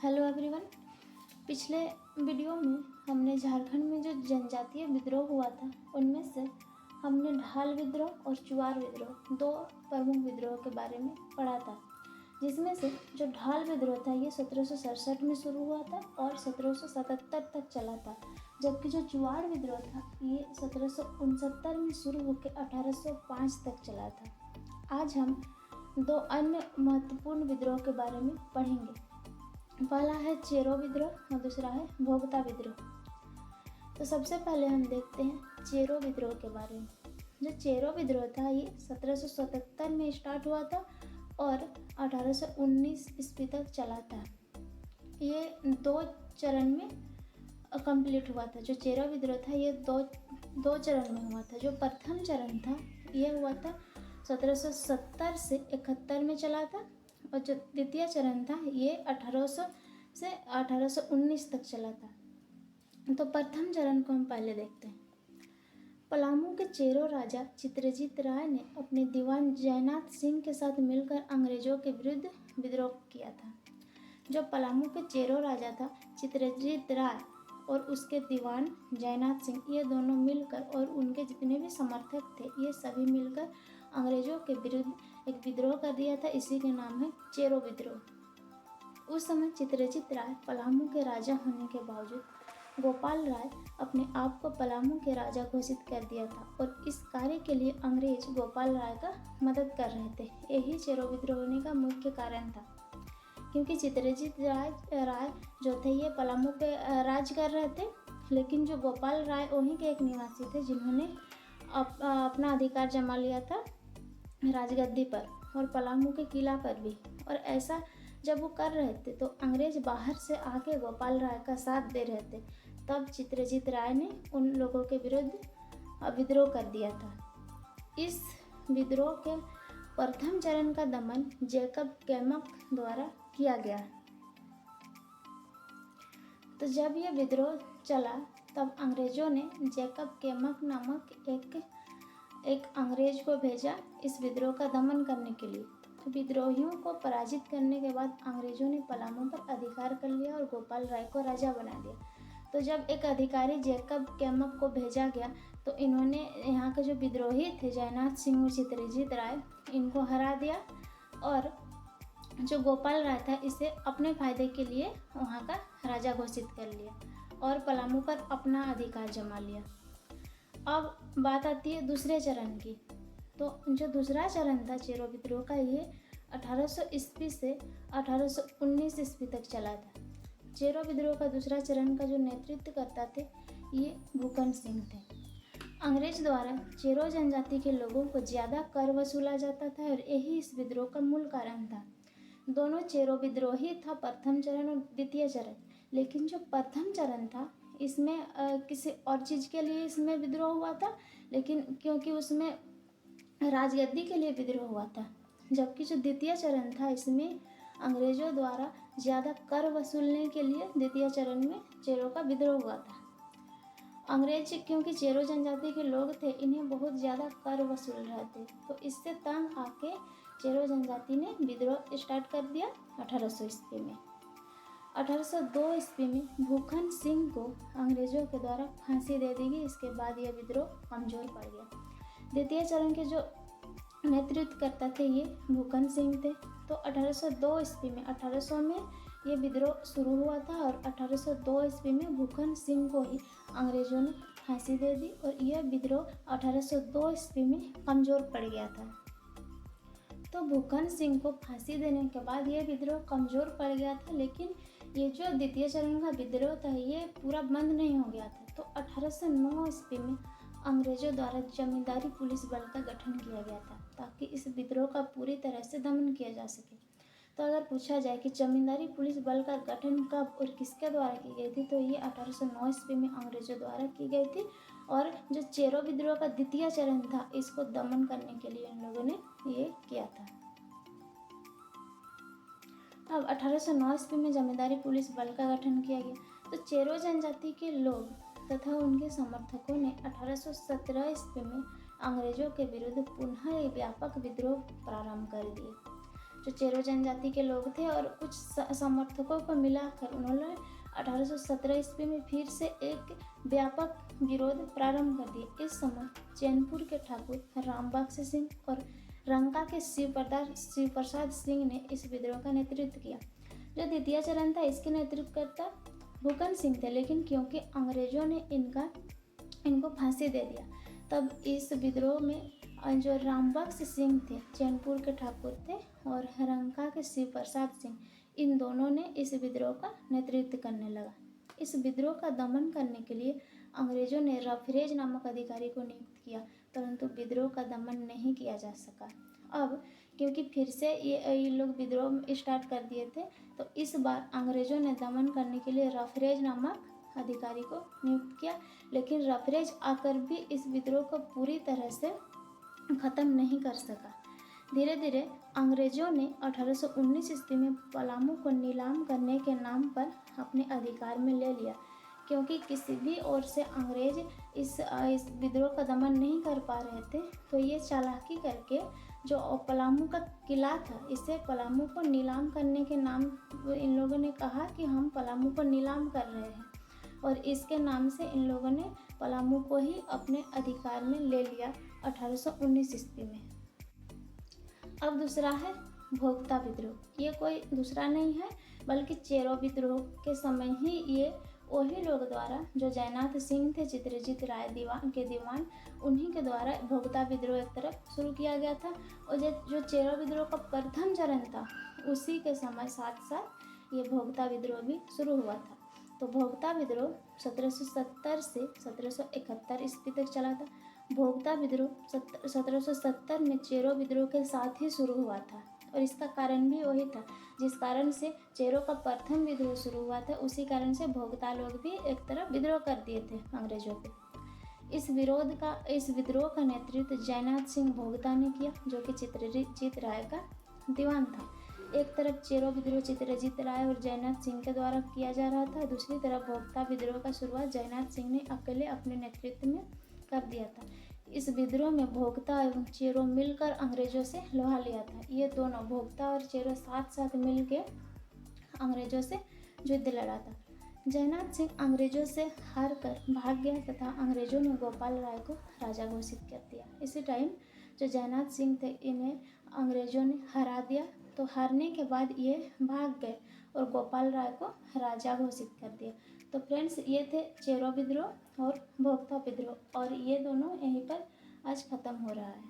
Hello everyone. पिछले video में हमने झारखंड में जो जनजातीय विद्रोह हुआ था उनमें से हमने ढाल विद्रोह और चुआर विद्रोह दो प्रमुख विद्रोह के बारे में पढ़ा था, जिसमें से जो ढाल विद्रोह था ये 1767 में शुरू हुआ था और 1777 तक चला था, जबकि जो चुआर विद्रोह था ये 1769 में शुरू होकर 1805 तक चला था। आज हम दो अन्य महत्वपूर्ण विद्रोह के बारे में पढ़ेंगे। पहला है चेरो विद्रोह और दूसरा है भोगता विद्रोह। तो सबसे पहले हम देखते हैं चेरो विद्रोह के बारे में। जो चेरो विद्रोह था ये 1777 में स्टार्ट हुआ था और 1819 ईस्वी तक चला था। ये दो चरण में कंप्लीट हुआ था। जो चेरो विद्रोह था ये दो चरण में हुआ था। जो प्रथम चरण था ये हुआ था 1770 से 71 में चला था और जो द्वितीय चरण था ये 1800 से 1819 तक चला था। तो प्रथम चरण को हम पहले देखते हैं। पलामू के चेरो राजा चित्रजीत राय ने अपने दीवान जयनाथ सिंह के साथ मिलकर अंग्रेजों के विरुद्ध विद्रोह किया था। जो पलामू के चेरो राजा था चित्रजीत राय और उसके दीवान जयनाथ सिंह, ये दोनों मिलकर और उनके जितने भी समर्थक थे ये सभी मिलकर अंग्रेजों के विरुद्ध एक विद्रोह कर दिया था। इसी के नाम है चेरो विद्रोह। उस समय चित्रजीत राय पलामू के राजा होने के बावजूद गोपाल राय अपने आप को पलामू के राजा घोषित कर दिया था और इस कार्य के लिए अंग्रेज गोपाल राय का मदद कर रहे थे। यही चेरो विद्रोह होने का मुख्य कारण था, क्योंकि चित्रजीत राय जो थे ये पलामू पे राज कर रहे थे, लेकिन जो गोपाल राय वहीं के एक निवासी थे जिन्होंने अपना अधिकार जमा लिया था राजगद्दी पर और पलामू के किला पर भी। और ऐसा जब वो कर रहे थे तो अंग्रेज बाहर से आके गोपाल राय का साथ दे रहे थे। तब चित्रजीत राय ने उन लोगों के विरुद्ध विद्रोह कर दिया था। इस विद्रोह के प्रथम चरण का दमन जैकब कैमक द्वारा किया गया। तो जब यह विद्रोह चला तब अंग्रेजों ने जैकब कैमक नामक एक अंग्रेज को भेजा इस विद्रोह का दमन करने के लिए। तो विद्रोहियों को पराजित करने के बाद अंग्रेजों ने पलामू पर अधिकार कर लिया और गोपाल राय को राजा बना दिया। तो जब एक अधिकारी जैकब कैमक को भेजा गया तो इन्होंने यहाँ के जो विद्रोही थे जयनाथ सिंह और चित्रजीत राय, इनको हरा दिया और जो गोपाल राय था इसे अपने फायदे के लिए वहाँ का राजा घोषित कर लिया और पलामू पर अपना अधिकार जमा लिया। अब बात आती है दूसरे चरण की। तो जो दूसरा चरण था चेरो विद्रोह का ये 1800 ईस्वी से 1819 ईस्वी तक चला था। चेरो विद्रोह का दूसरा चरण का जो नेतृत्व करता थे ये भूकन सिंह थे। अंग्रेज द्वारा चेरो जनजाति के लोगों को ज़्यादा कर वसूला जाता था और यही इस विद्रोह का मूल कारण था। दोनों चेरो विद्रोह ही था, प्रथम चरण और द्वितीय चरण। लेकिन जो प्रथम चरण था इसमें किसी और चीज़ के लिए इसमें विद्रोह हुआ था, लेकिन क्योंकि उसमें राजगद्दी के लिए विद्रोह हुआ था। जबकि जो द्वितीय चरण था इसमें अंग्रेजों द्वारा ज़्यादा कर वसूलने के लिए द्वितीय चरण में चेरो का विद्रोह हुआ था। अंग्रेज क्योंकि चेरो जनजाति के लोग थे, इन्हें बहुत ज़्यादा कर वसूल रहे थे, तो इससे तंग आके चेरो जनजाति ने विद्रोह स्टार्ट कर दिया 1800 ईस्वी में। 1802 ईस्वी में भूकन सिंह को अंग्रेजों के द्वारा फांसी दे दी गई। इसके बाद यह विद्रोह कमज़ोर पड़ गया। द्वितीय चरण के जो नेतृत्व करता थे ये भूकन सिंह थे। तो 1802 ईस्वी में 1800 में ये विद्रोह शुरू हुआ था और 1802 ईस्वी में भूकन सिंह को ही अंग्रेजों ने फांसी दे दी और यह विद्रोह 1802 ईस्वी में कमज़ोर पड़ गया था। तो भूकन सिंह को फांसी देने के बाद ये विद्रोह कमज़ोर पड़ गया था, लेकिन ये जो द्वितीय चरण का विद्रोह था ये पूरा बंद नहीं हो गया था। तो 1809 ईस्वी में अंग्रेजों द्वारा जमींदारी पुलिस बल का गठन किया गया था ताकि इस विद्रोह का पूरी तरह से दमन किया जा सके। तो अगर पूछा जाए कि जमींदारी पुलिस बल का गठन कब और किसके द्वारा की गई थी, तो ये 1809 ईस्वी में अंग्रेजों द्वारा की गई थी। और जो चेरो विद्रोह का द्वितीय चरण था इसको दमन करने के लिए इन लोगों ने ये किया था। अब 1809 ईस्वी में जमींदारी पुलिस बल का गठन किया गया। तो चेरो जनजाति के लोग तथा उनके समर्थकों ने 1817 ईस्वी में अंग्रेजों के विरुद्ध पुनः एक व्यापक विद्रोह प्रारंभ कर दिए। जो चेरो जनजाति के लोग थे और कुछ समर्थकों को मिलाकर उन्होंने 1817 ईस्वी में फिर से एक व्यापक विरोध प्रारंभ कर दिया। इस समय चैनपुर के ठाकुर रामबख्श सिंह और रंका के शिव प्रसाद सिंह ने इस विद्रोह का नेतृत्व किया। जो द्वितीय चरण था इसके नेतृत्वकर्ता भूकन सिंह थे, लेकिन क्योंकि अंग्रेजों ने इनको फांसी दे दिया, तब इस विद्रोह में जो रामबख्श सिंह थे चैनपुर के ठाकुर थे और रंका के शिव प्रसाद सिंह, इन दोनों ने इस विद्रोह का नेतृत्व करने लगा। इस विद्रोह का दमन करने के लिए अंग्रेजों ने रफरेज नामक अधिकारी को नियुक्त किया, परंतु विद्रोह का दमन नहीं किया जा सका। अब क्योंकि फिर से ये लोग विद्रोह स्टार्ट कर दिए थे, तो इस बार अंग्रेजों ने दमन करने के लिए रफरेज नामक अधिकारी को नियुक्त किया, लेकिन रफरेज आकर भी इस विद्रोह को पूरी तरह से ख़त्म नहीं कर सका। धीरे धीरे अंग्रेजों ने 1819 ईस्वी में पलामू को नीलाम करने के नाम पर अपने अधिकार में ले लिया। क्योंकि किसी भी ओर से अंग्रेज इस विद्रोह का दमन नहीं कर पा रहे थे, तो ये चालाकी करके जो पलामू का किला था, इसे पलामू को नीलाम करने के नाम इन लोगों ने कहा कि हम पलामू को नीलाम कर रहे हैं, और इसके नाम से इन लोगों ने पलामू को ही अपने अधिकार में ले लिया 1819 ईस्वी में। अब दूसरा है भोक्ता विद्रोह। ये कोई दूसरा नहीं है बल्कि चेरो विद्रोह के समय ही ये वही लोग द्वारा, जो जयनाथ सिंह थे चित्रजीत राय दीवान, उन्हीं के द्वारा भोक्ता विद्रोह एक तरफ शुरू किया गया था। और जो चेरो विद्रोह का प्रथम चरण था, उसी के समय साथ साथ ये भोक्ता विद्रोह भी शुरू हुआ था। तो भोक्ता विद्रोह 1770 से 1771 ईस्वी तक चला था। भोक्ता विद्रोह 1770 में चेरो विद्रोह के साथ ही शुरू हुआ था, और इसका कारण भी वही था जिस कारण से चेरो का प्रथम विद्रोह शुरू हुआ था, उसी कारण से भोक्ता लोग भी एक तरफ विद्रोह कर दिए थे अंग्रेजों पे। इस विद्रोह का नेतृत्व जयनाथ सिंह भोक्ता ने किया, जो कि चित्रजीत राय का दीवान था। एक तरफ चेरो विद्रोह चित्रजीत राय और जयनाथ सिंह के द्वारा किया जा रहा था, दूसरी तरफ भोक्ता विद्रोह का शुरुआत जयनाथ सिंह ने अकेले अपने नेतृत्व में कर दिया था। इस विद्रोह में भोक्ता एवं चेरो मिलकर अंग्रेजों से लोहा लिया था। ये दोनों भोक्ता और चेरो साथ साथ मिलकर अंग्रेजों से युद्ध लड़ा था। जयनाथ सिंह अंग्रेजों से हार कर भाग गया तथा अंग्रेजों ने गोपाल राय को राजा घोषित कर दिया। इसी टाइम जो जयनाथ सिंह थे, इन्हें अंग्रेजों ने हरा दिया, तो हारने के बाद ये भाग गए और गोपाल राय को राजा घोषित कर दिया। तो फ्रेंड्स, ये थे चेरो विद्रोह और भोक्ता विद्रोह, और ये दोनों यहीं पर आज ख़त्म हो रहा है।